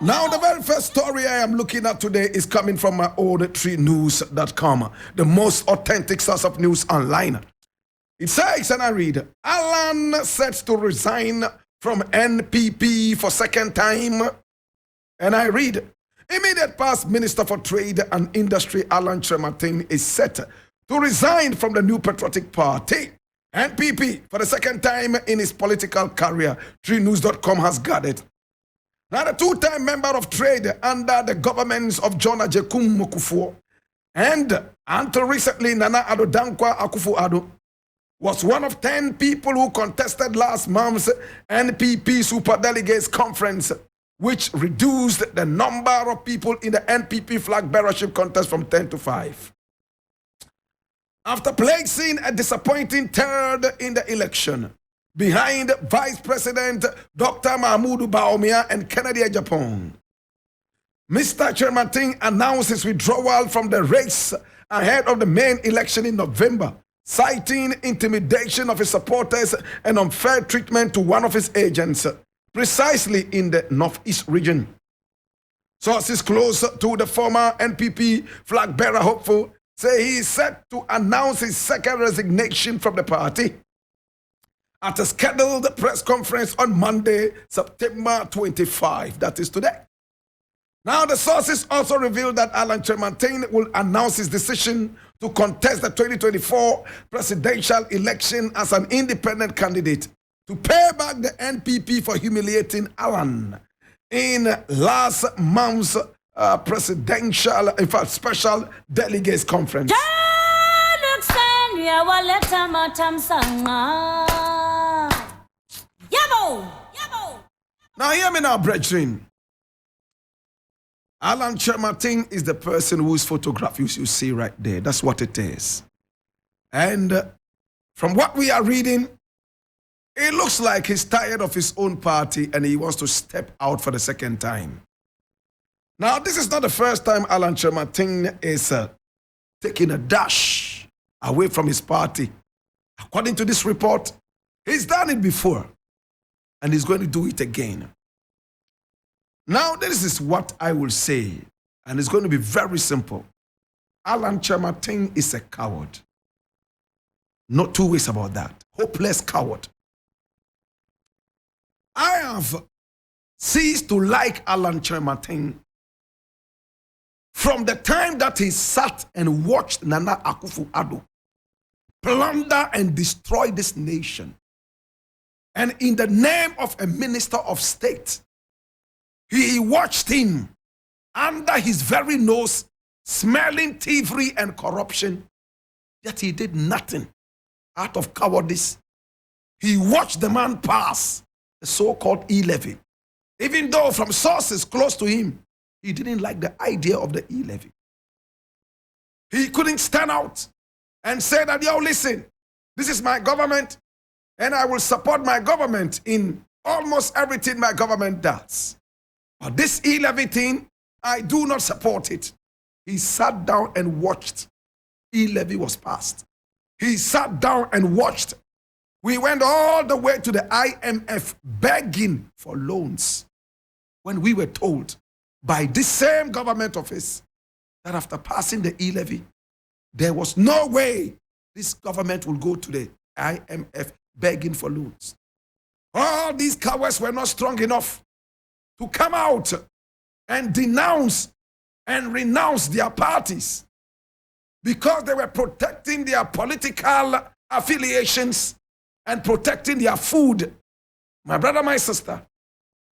Now, the very first story I am looking at today is coming from my old3news.com, the most authentic source of news online. It says, and I read, Alan sets to resign from NPP for second time. And I read, immediate past Minister for Trade and Industry Alan Kyerematen is set to resign from the New Patriotic Party, NPP, for the second time in his political career. 3news.com has gathered. Now, the two-time member of trade under the governments of John Ajekum Mokufo and until recently Nana Addo Dankwa Akufo-Addo was one of 10 people who contested last month's NPP Superdelegates Conference, which reduced the number of people in the NPP flag bearership contest from 10 to 5. After placing a disappointing third in the election, behind Vice President Dr. Mahmoud Bawumia and Kennedy Agyapong, Mr. Kyerematen announced his withdrawal from the race ahead of the main election in November, citing intimidation of his supporters and unfair treatment to one of his agents, precisely in the Northeast region. Sources close to the former NPP flag bearer hopeful say he is set to announce his second resignation from the party at a scheduled press conference on Monday, September 25. That is today. Now, the sources also revealed that Alan Kyerematen will announce his decision to contest the 2024 presidential election as an independent candidate to pay back the NPP for humiliating Alan in last month's presidential, in fact, special delegates conference. Now, hear me now, brethren. Alan Kyerematen is the person whose photograph you see right there. That's what it is. And from what we are reading, it looks like he's tired of his own party and he wants to step out for the second time. Now, this is not the first time Alan Kyerematen is taking a dash away from his party. According to this report, he's done it before and he's going to do it again. Now, this is what I will say, and it's going to be very simple. Alan Kyerematen is a coward. Not two ways about that. Hopeless coward. I have ceased to like Alan Kyerematen from the time that he sat and watched Nana Akufo-Addo plunder and destroy this nation. And in the name of a minister of state, he watched him under his very nose, smelling thievery and corruption, yet he did nothing out of cowardice. He watched the man pass the so-called e-levy, even though from sources close to him, he didn't like the idea of the e-levy. He couldn't stand out and say that, yo, listen, this is my government, and I will support my government in almost everything my government does. But this e-levy thing, I do not support it. He sat down and watched. E-levy was passed. He sat down and watched. We went all the way to the IMF begging for loans when we were told by this same government office that after passing the e-levy, there was no way this government will go to the IMF begging for loans. All these cowards were not strong enough to come out and denounce and renounce their parties because they were protecting their political affiliations and protecting their food. My brother, my sister,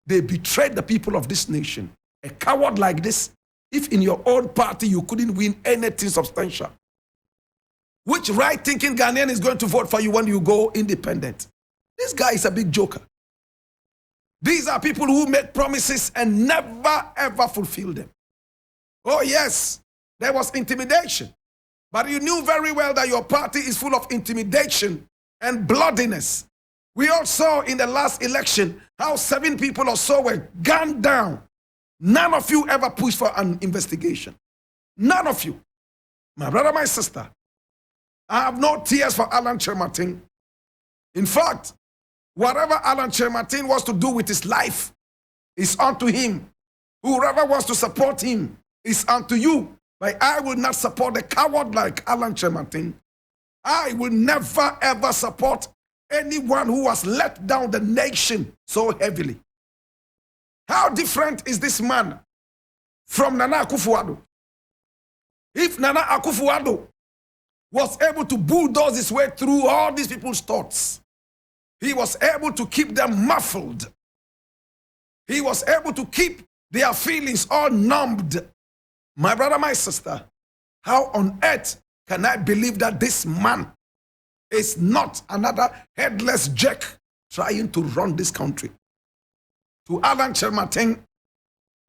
they betrayed the people of this nation. A coward like this, if in your own party you couldn't win anything substantial, which right-thinking Ghanaian is going to vote for you when you go independent? This guy is a big joker. These are people who make promises and never, ever fulfill them. Oh, yes, there was intimidation. But you knew very well that your party is full of intimidation and bloodiness. We all saw in the last election how 7 people or so were gunned down. None of you ever pushed for an investigation. None of you. My brother, my sister, I have no tears for Alan Kyerematen. In fact, whatever Alan Kyerematen wants to do with his life is unto him. Whoever wants to support him is unto you. But I will not support a coward like Kyerematen. I will never ever support anyone who has let down the nation so heavily. How different is this man from Nana Akufo-Addo? If Nana Akufo-Addo was able to bulldoze his way through all these people's thoughts, he was able to keep them muffled. He was able to keep their feelings all numbed. My brother, my sister, how on earth can I believe that this man is not another headless jack trying to run this country? To Kyerematen,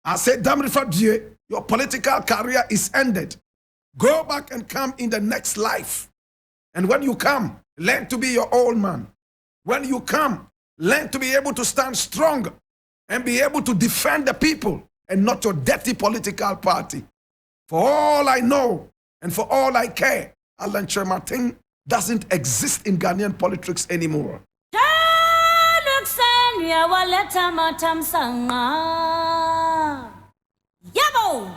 I said, Damrifa Dieu, your political career is ended. Go back and come in the next life. And when you come, learn to be your old man. When you come, learn to be able to stand strong and be able to defend the people and not your dirty political party. For all I know and for all I care, Kyerematen doesn't exist in Ghanaian politics anymore. Yabo!